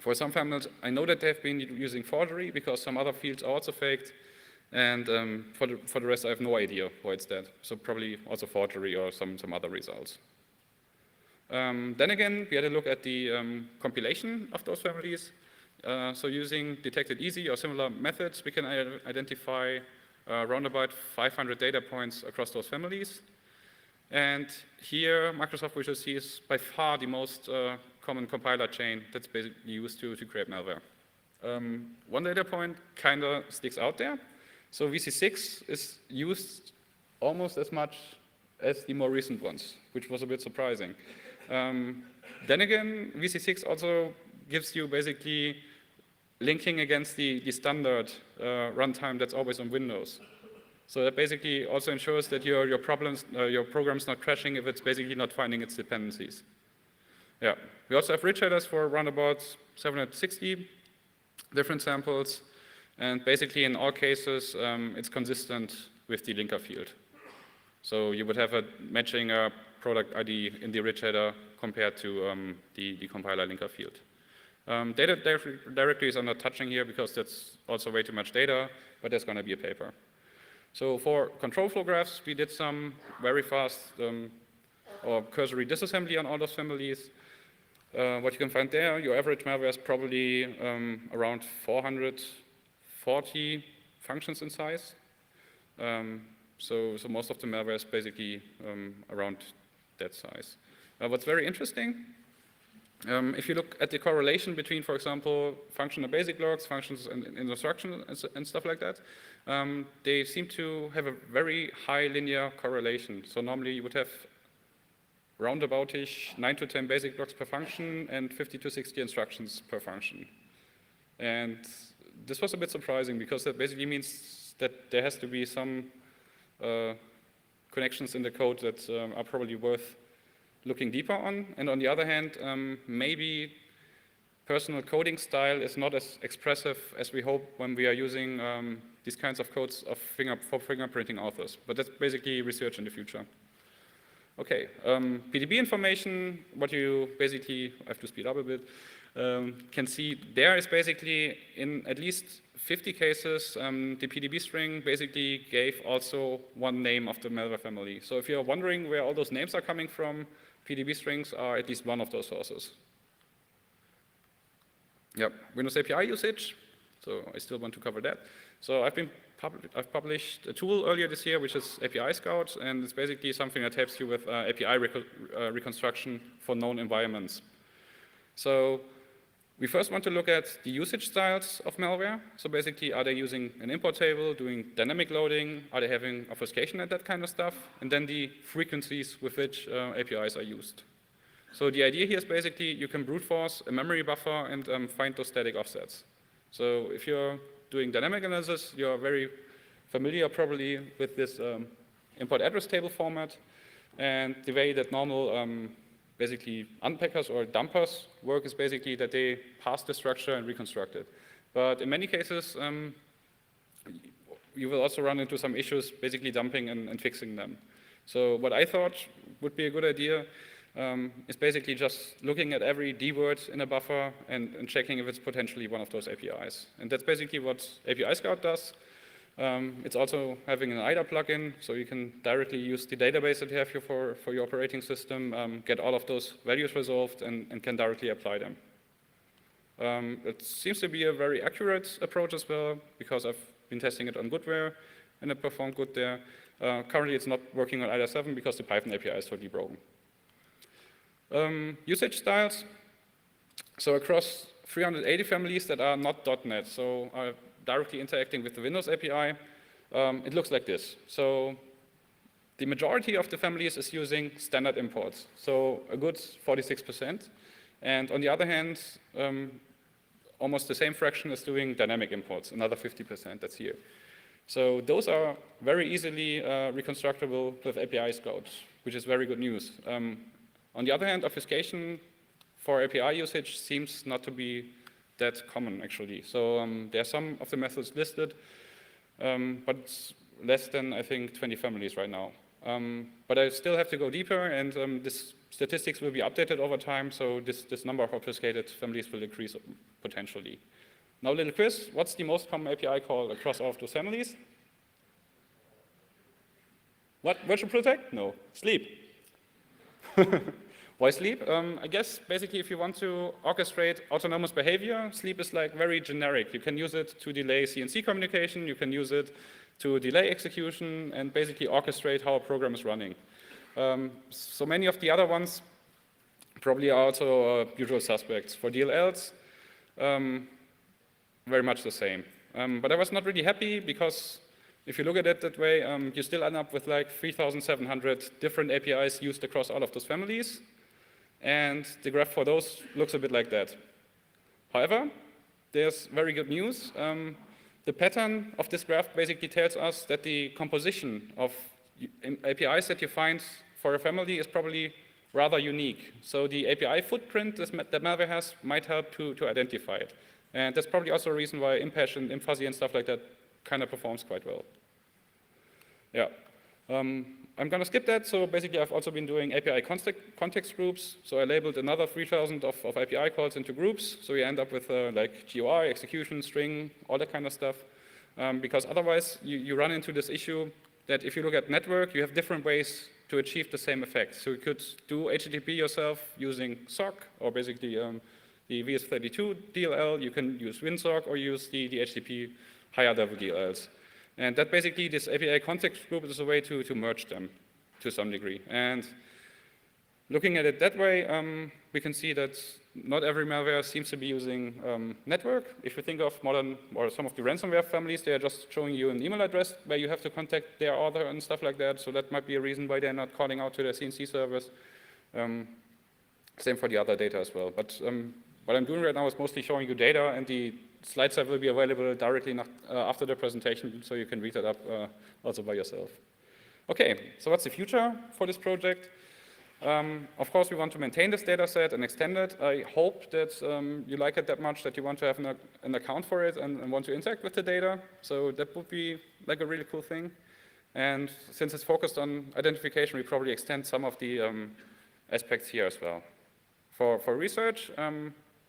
For some families, I know that they've been using forgery because some other fields are also faked. And for the rest, I have no idea why it's that. So probably also forgery or some other results. Then again, we had a look at the compilation of those families. So using detected easy or similar methods, we can identify around about 500 data points across those families. And here, Microsoft Visual C is by far the most common compiler chain that's basically used to create malware. One data point kind of sticks out there. So VC6 is used almost as much as the more recent ones, which was a bit surprising. Then again, VC6 also gives you basically linking against the standard runtime that's always on Windows. So that basically also ensures that your program's not crashing if it's basically not finding its dependencies. Yeah, we also have rich headers for around about 760 different samples. And basically in all cases, it's consistent with the linker field. So you would have a matching product ID in the rich header compared to the compiler linker field. Data directories I'm not touching here because that's also way too much data, but there's going to be a paper. So for control flow graphs, we did some very fast or cursory disassembly on all those families. What you can find there, your average malware is probably around 440 functions in size. So most of the malware is basically around that size. What's very interesting If you look at the correlation between, for example, functional basic logs, functions and instructions and stuff like that, they seem to have a very high linear correlation. So normally you would have roundaboutish 9 to 10 basic logs per function and 50 to 60 instructions per function. And this was a bit surprising because that basically means that there has to be some connections in the code that are probably worth looking deeper on. And on the other hand, maybe personal coding style is not as expressive as we hope when we are using these kinds of codes for fingerprinting authors. But that's basically research in the future. Okay, PDB information, what you basically, I have to speed up a bit, can see there is basically in at least 50 cases, the PDB string basically gave also one name of the malware family. So if you're wondering where all those names are coming from, PDB strings are at least one of those sources. Yep, Windows API usage, so I still want to cover that. So I've published a tool earlier this year, which is API Scout, and it's basically something that helps you with API reconstruction for known environments. So we first want to look at the usage styles of malware. So basically, are they using an import table, doing dynamic loading? Are they having obfuscation and that kind of stuff? And then the frequencies with which APIs are used. So the idea here is basically you can brute force a memory buffer and find those static offsets. So if you're doing dynamic analysis, you're very familiar probably with this import address table format. And the way that normal basically unpackers or dumpers work is basically that they pass the structure and reconstruct it. But in many cases, you will also run into some issues basically dumping and fixing them. So what I thought would be a good idea is basically just looking at every D word in a buffer and checking if it's potentially one of those APIs. And that's basically what API Scout does. It's also having an IDA plugin, so you can directly use the database that you have here for your operating system, get all of those values resolved, and can directly apply them. It seems to be a very accurate approach as well, because I've been testing it on Goodware, and it performed good there. Currently, it's not working on IDA 7 because the Python API is totally broken. Usage styles. So across 380 families that are not .NET, so are directly interacting with the Windows API, it looks like this. So the majority of the families is using standard imports, so a good 46%. And on the other hand, almost the same fraction is doing dynamic imports, another 50% that's here. So those are very easily reconstructible with API Scout, which is very good news. On the other hand, obfuscation for API usage seems not to be that common, actually. So there are some of the methods listed, but it's less than, I think, 20 families right now. But I still have to go deeper, and this statistics will be updated over time, so this number of obfuscated families will increase potentially. Now, a little quiz. What's the most common API call across all of those families? What? Virtual protect? No. Sleep. Why sleep? I guess basically if you want to orchestrate autonomous behavior, sleep is like very generic. You can use it to delay CNC communication, you can use it to delay execution, and basically orchestrate how a program is running. So many of the other ones probably are also usual suspects. For DLLs, very much the same. But I was not really happy because if you look at it that way, you still end up with like 3,700 different APIs used across all of those families. And the graph for those looks a bit like that. However, there's very good news. The pattern of this graph basically tells us that the composition of APIs that you find for a family is probably rather unique. So the API footprint that malware has might help to identify it. And that's probably also a reason why imphash and imfuzzy and stuff like that kind of performs quite well. Yeah. I'm going to skip that. So basically, I've also been doing API context groups. So I labeled another 3,000 of API calls into groups. So you end up with like GUI, execution, string, all that kind of stuff. Because otherwise, you run into this issue that if you look at network, you have different ways to achieve the same effect. So you could do HTTP yourself using SOC, or basically the VS32 DLL. You can use WinSOC or use the HTTP higher level DLLs. And that basically, this API context group is a way to merge them to some degree. And looking at it that way, we can see that not every malware seems to be using network. If you think of modern, or some of the ransomware families, they are just showing you an email address where you have to contact their author and stuff like that. So that might be a reason why they're not calling out to their CNC servers. Same for the other data as well. But what I'm doing right now is mostly showing you data, and the slide set will be available directly after the presentation, so you can read it up also by yourself. Okay, so what's the future for this project? Of course, we want to maintain this data set and extend it. I hope that you like it that much that you want to have an account for it and want to interact with the data. So that would be like a really cool thing. And since it's focused on identification, we probably extend some of the aspects here as well. For research,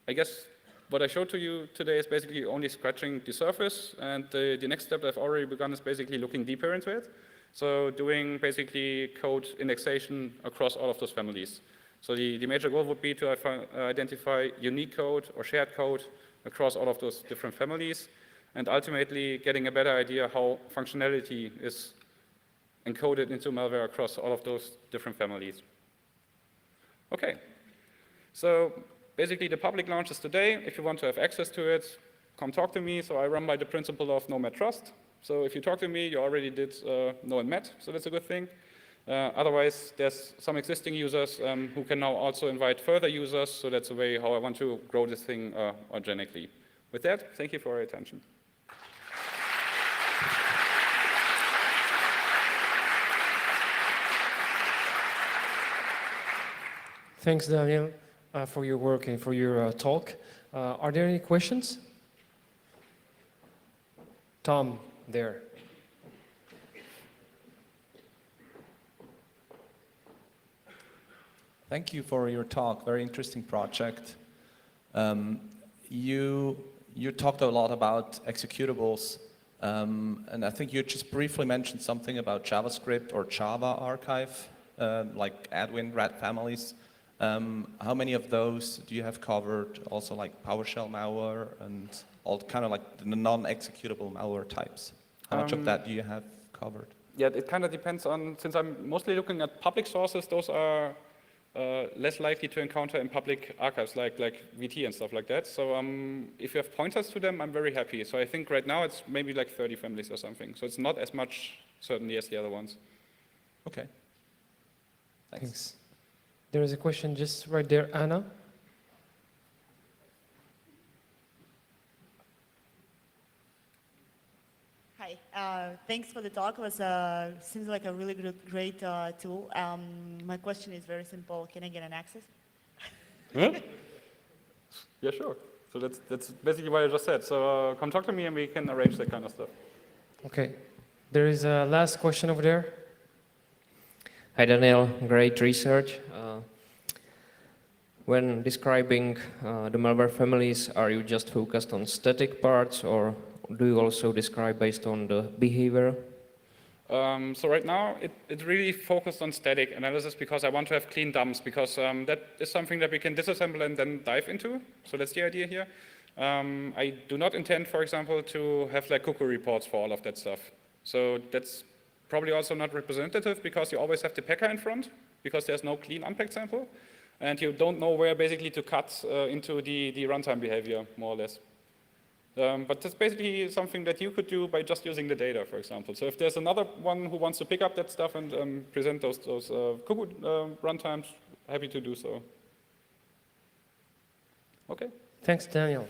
I guess what I showed to you today is basically only scratching the surface, and the next step I've already begun is basically looking deeper into it. So doing basically code indexation across all of those families. So the major goal would be to identify unique code or shared code across all of those different families, and ultimately getting a better idea how functionality is encoded into malware across all of those different families. Okay, so basically the public launch is today. If you want to have access to it, come talk to me. So I run by the principle of know, met, trust. So if you talk to me, you already did know and met, so that's a good thing. Otherwise, there's some existing users who can now also invite further users, so that's a way how I want to grow this thing organically. With that, thank you for your attention. Thanks, Daniel, for your work and for your talk. Are there any questions? Tom, there. Thank you for your talk. Very interesting project. You talked a lot about executables, and I think you just briefly mentioned something about JavaScript or Java archive, like Adwin, RAD families. How many of those do you have covered? Also like PowerShell malware and all kind of like the non-executable malware types. How much of that do you have covered? Yeah, it kind of depends on, since I'm mostly looking at public sources, those are less likely to encounter in public archives like VT and stuff like that. So if you have pointers to them, I'm very happy. So I think right now it's maybe like 30 families or something. So it's not as much certainly as the other ones. Okay. Thanks. There is a question just right there, Anna. Hi, thanks for the talk. It was seems like a really great tool. My question is very simple. Can I get an access? Huh? Yeah, sure. So that's basically what I just said. So come talk to me and we can arrange that kind of stuff. Okay. There is a last question over there. Hi Daniel, great research. When describing the malware families, are you just focused on static parts, or do you also describe based on the behavior? So right now, it's really focused on static analysis because I want to have clean dumps, because that is something that we can disassemble and then dive into. So that's the idea here. I do not intend, for example, to have like cookie reports for all of that stuff. So that's probably also not representative because you always have the packer in front because there's no clean unpacked sample. And you don't know where basically to cut into the runtime behavior, more or less. But that's basically something that you could do by just using the data, for example. So if there's another one who wants to pick up that stuff and present those cookie runtimes, happy to do so. Okay. Thanks, Daniel.